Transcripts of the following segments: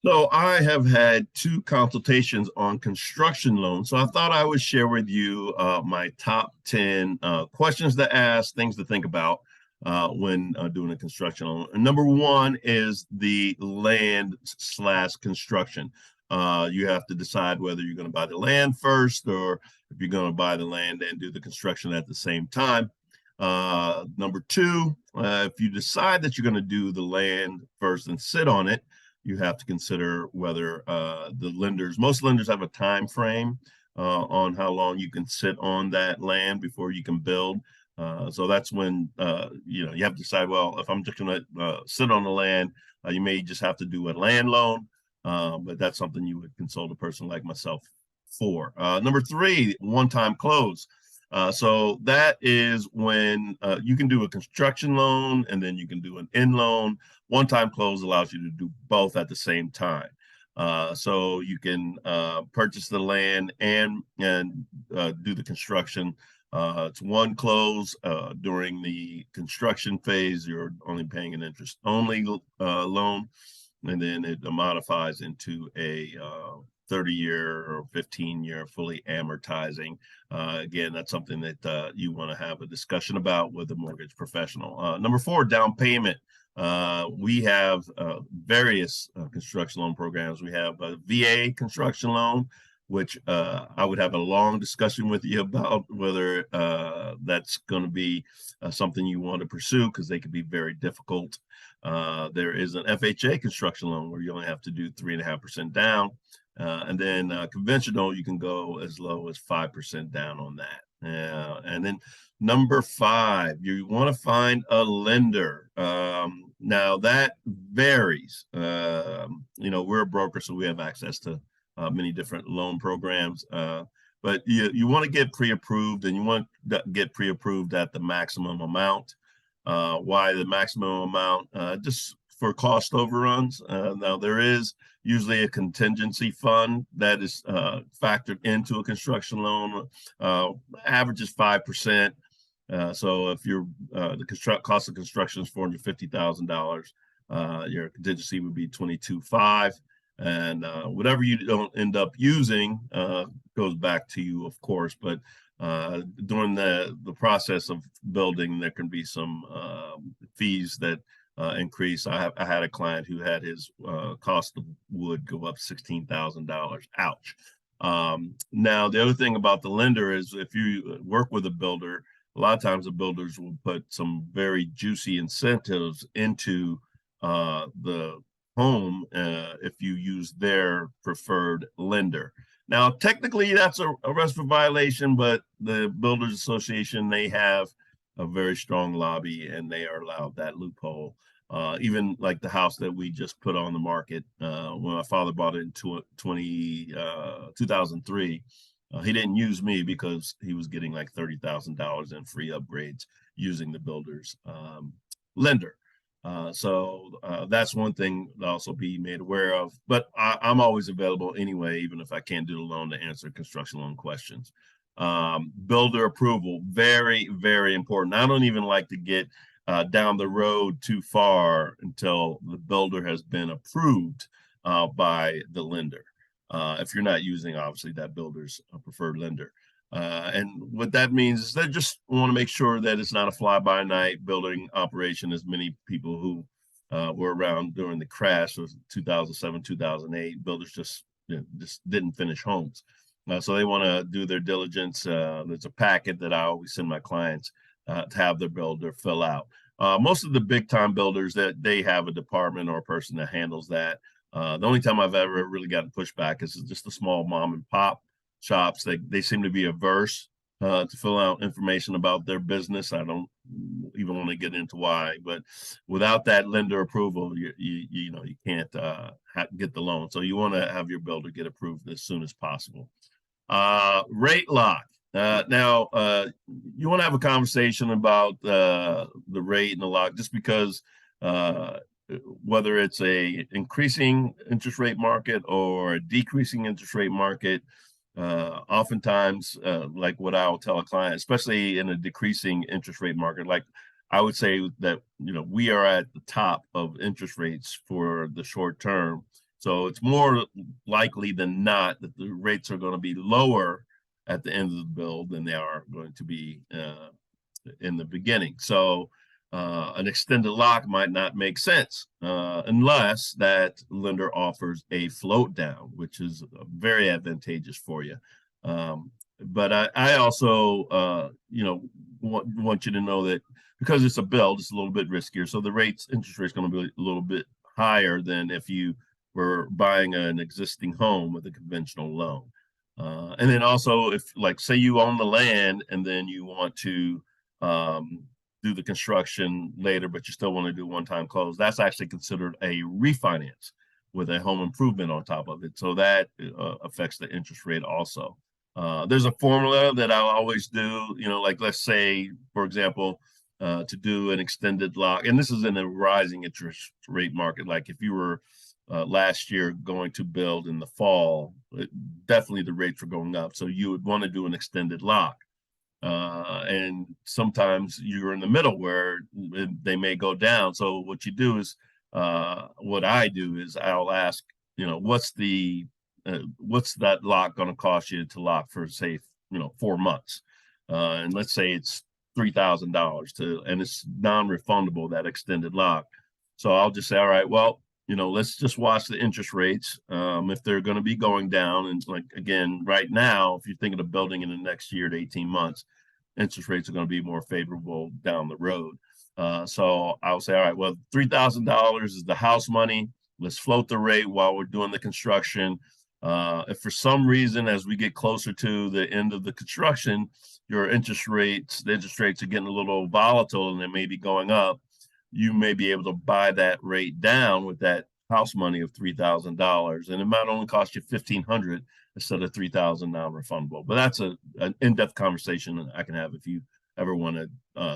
So I have had two consultations on construction loans. So I thought I would share with you my top 10 questions to ask, things to think about when doing a construction loan. And number one is the land slash construction. You have to decide whether you're going to buy the land first or if you're going to buy the land and do the construction at the same time. Number two, if you decide that you're going to do the land first and sit on it, you have to consider whether most lenders have a time frame on how long you can sit on that land before you can build. So that's when you have to decide. Well, if I'm just going to sit on the land, you may just have to do a land loan, but that's something you would consult a person like myself for. Number three, one-time close. So that is when you can do a construction loan and then you can do an in loan. One-time close allows you to do both at the same time. So you can purchase the land and do the construction. It's one close during the construction phase. You're only paying an interest only loan, and then it modifies into a 30-year or 15-year fully amortizing. Again, that's something that you want to have a discussion about with a mortgage professional. Number four, down payment. We have various construction loan programs. We have a VA construction loan, which I would have a long discussion with you about whether that's going to be something you want to pursue because they can be very difficult. There is an FHA construction loan where you only have to do 3.5% down. And then conventional, you can go as low as 5% down on that. And then number five, you want to find a lender. Now that varies. We're a broker, so we have access to many different loan programs. But you want to get pre-approved, and you want to get pre-approved at the maximum amount. Why the maximum amount? Just for cost overruns. Now there is usually a contingency fund that is factored into a construction loan. Average is 5%. So if the cost of construction is $450,000, your contingency would be 22.5, and whatever you don't end up using goes back to you, of course. But during the process of building, there can be some fees that increase. I had a client who had his cost of wood go up $16,000. Ouch. Now, the other thing about the lender is if you work with a builder, a lot of times the builders will put some very juicy incentives into the home if you use their preferred lender. Now, technically, that's a RESPA violation, but the Builders Association, they have a very strong lobby and they are allowed that loophole. Even like the house that we just put on the market when my father bought it in 2003. He didn't use me because he was getting like $30,000 in free upgrades using the builder's lender. So that's one thing to also be made aware of. But I'm always available anyway, even if I can't do the loan, to answer construction loan questions. Builder approval, very, very important. I don't even like to get down the road too far until the builder has been approved by the lender. If you're not using, obviously, that builder's preferred lender. And what that means is they just want to make sure that it's not a fly-by-night building operation, as many people who were around during the crash of 2007, 2008. Builders just didn't finish homes. So they want to do their diligence. There's a packet that I always send my clients to have their builder fill out. Most of the big-time builders, that they have a department or a person that handles that. The only time I've ever really gotten pushback is just the small mom and pop shops. They seem to be averse to fill out information about their business. I don't even want to get into why, but without that lender approval, you can't get the loan. So you want to have your builder get approved as soon as possible. Rate lock. Now, you want to have a conversation about the rate and the lock, just because whether it's a increasing interest rate market or a decreasing interest rate market, oftentimes, like what I'll tell a client, especially in a decreasing interest rate market, like I would say that we are at the top of interest rates for the short term. So it's more likely than not that the rates are going to be lower at the end of the build than they are going to be in the beginning. So an extended lock might not make sense unless that lender offers a float down, which is very advantageous for you. But I also, want you to know that because it's a build, it's a little bit riskier. So the interest rate's going to be a little bit higher than if you were buying an existing home with a conventional loan. And then also, if like say you own the land and then you want to do the construction later, but you still want to do one-time close, that's actually considered a refinance with a home improvement on top of it. So that affects the interest rate also. There's a formula that I'll always do, like let's say, for example, to do an extended lock, and this is in a rising interest rate market. Like if you were last year going to build in the fall, definitely the rates were going up. So you would want to do an extended lock. And sometimes you're in the middle where they may go down. So what you do is, what I do is I'll ask, what's that lock going to cost you to lock for, say, 4 months? And let's say it's $3,000 and it's non-refundable, that extended lock. So I'll just say, all right, well, let's just watch the interest rates. If they're going to be going down, and like, again, right now, if you're thinking of building in the next year to 18 months, interest rates are going to be more favorable down the road. So I'll say, all right, well, $3,000 is the house money. Let's float the rate while we're doing the construction. If for some reason, as we get closer to the end of the construction, the interest rates are getting a little volatile and they may be going up, you may be able to buy that rate down with that house money of $3,000, and it might only cost you $1,500 instead of $3,000 non-refundable. But that's an in-depth conversation I can have if you ever want to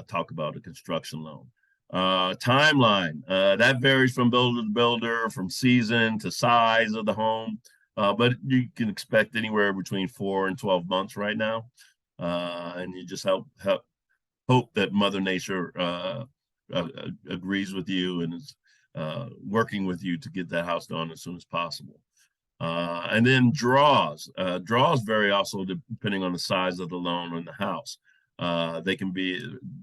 talk about a construction loan. Timeline that varies from builder to builder, from season to size of the home, but you can expect anywhere between 4 and 12 months right now, and you just hope that Mother Nature agrees with you and is working with you to get that house done as soon as possible. And then draws. Draws vary also depending on the size of the loan and the house. They can be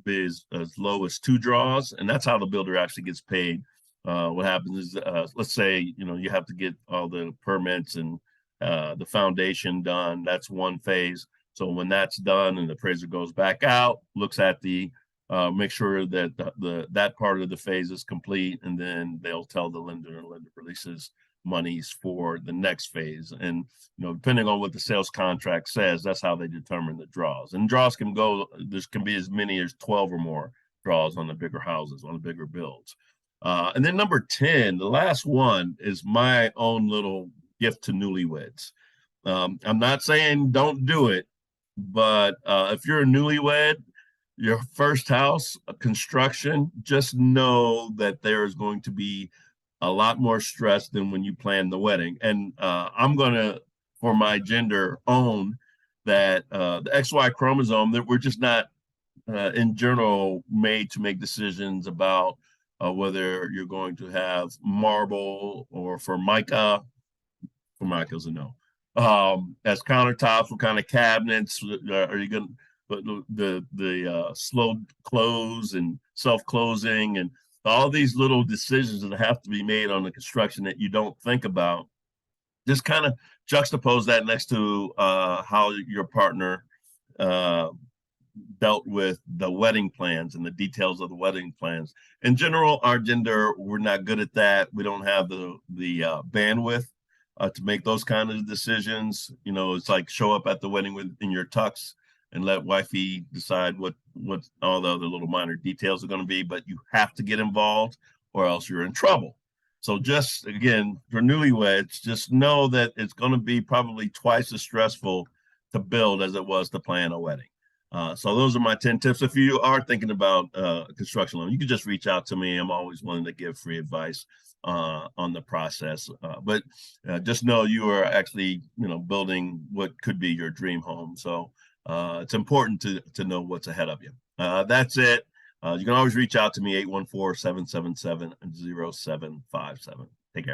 as low as 2 draws, and that's how the builder actually gets paid. What happens is, let's say, you have to get all the permits and the foundation done. That's one phase. So when that's done and the appraiser goes back out, looks at make sure that that part of the phase is complete, and then they'll tell the lender, and lender releases monies for the next phase. And depending on what the sales contract says, that's how they determine the draws. And draws can be as many as 12 or more draws on the bigger houses, on the bigger builds. And then number 10, the last one, is my own little gift to newlyweds. I'm not saying don't do it, but if you're a newlywed, your first house construction, just know that there is going to be a lot more stress than when you plan the wedding. And I'm going to, for my gender, own that the XY chromosome, that we're just not in general made to make decisions about whether you're going to have marble or Formica. Formica's a no. As countertops, what kind of cabinets are you going to, the slow close and self-closing, and all these little decisions that have to be made on the construction that you don't think about. Just kind of juxtapose that next to how your partner dealt with the wedding plans and the details of the wedding plans. In general, our gender, we're not good at that. We don't have the bandwidth to make those kind of decisions. It's like show up at the wedding in your tux and let wifey decide what all the other little minor details are going to be, but you have to get involved or else you're in trouble. So just, again, for newlyweds, just know that it's going to be probably twice as stressful to build as it was to plan a wedding. So those are my 10 tips. If you are thinking about a construction loan, you can just reach out to me. I'm always willing to give free advice on the process. But just know you are actually, building what could be your dream home. So it's important to know what's ahead of you. That's it. You can always reach out to me, 814-777-0757.